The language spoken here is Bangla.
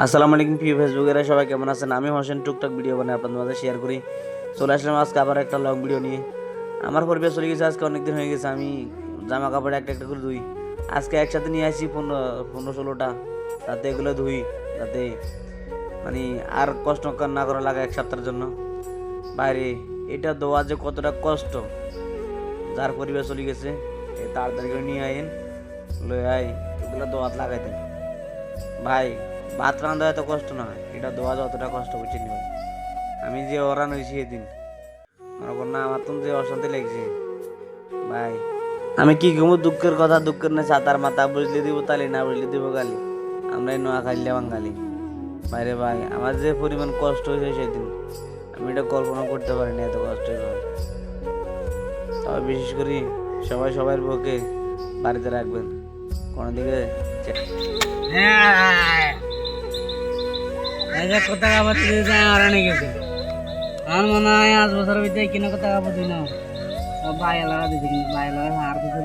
আসসালামু আলাইকুম প্রিয় ফেসবুকের সবাই কেমন আছেন? আমি হোসেন টুকটাক ভিডিও বানাই আপনাদের মাঝে শেয়ার করি। চলে আসলাম আজকে আবার একটা লং ভিডিও নিয়ে। আমার পরিবেশ চলে গেছে, আজকে অনেকদিন হয়ে গেছে আমি জামা কাপড় একটা একটা করে ধুই। আজকে একসাথে নিয়ে আসি 15-16টা, তাতে এগুলো ধুই, যাতে মানে আর কষ্ট না করা লাগে এক সপ্তাহের জন্য বাইরে। এটা দেওয়া যে কতটা কষ্ট, যার পরিবেশ চলে গেছে তাড়াতাড়ি করে নিয়ে আইন, লয়ে আই এগুলো দোয়াত লাগাই দেন ভাই। ভাত রান্ধা এত কষ্ট না, এটা দোয়া যতটা কষ্ট করছি নি ভাই। আমি যে ওরান হয়েছি এদিন, মনে কর না আমার তো যে অশান্তি লাগছে ভাই। আমি কি কমু দুঃখের কথা, দুঃখের না ছাতার মাথা, বুঝলে দিব তালি, না বুঝলে দিব গালি। আমরা এই নোয়া খাইলে বাঙালি বাইরে ভাই। আমার যে পরিমাণ কষ্ট হয়েছে সেদিন, আমি এটা কল্পনা করতে পারিনি এত কষ্ট হবে। তবে বিশেষ করে সবাই সবার বউকে বাড়িতে রাখবেন, কোনো দিকে কথা কাপড় আর অনেক গেছে। আমার মনে হয় 5 বছরের ভিতরে কিনা কথা কাপড় দিন ভাই এলাকা দিতে, কিন্তু ভাই এলাকা আর দিতে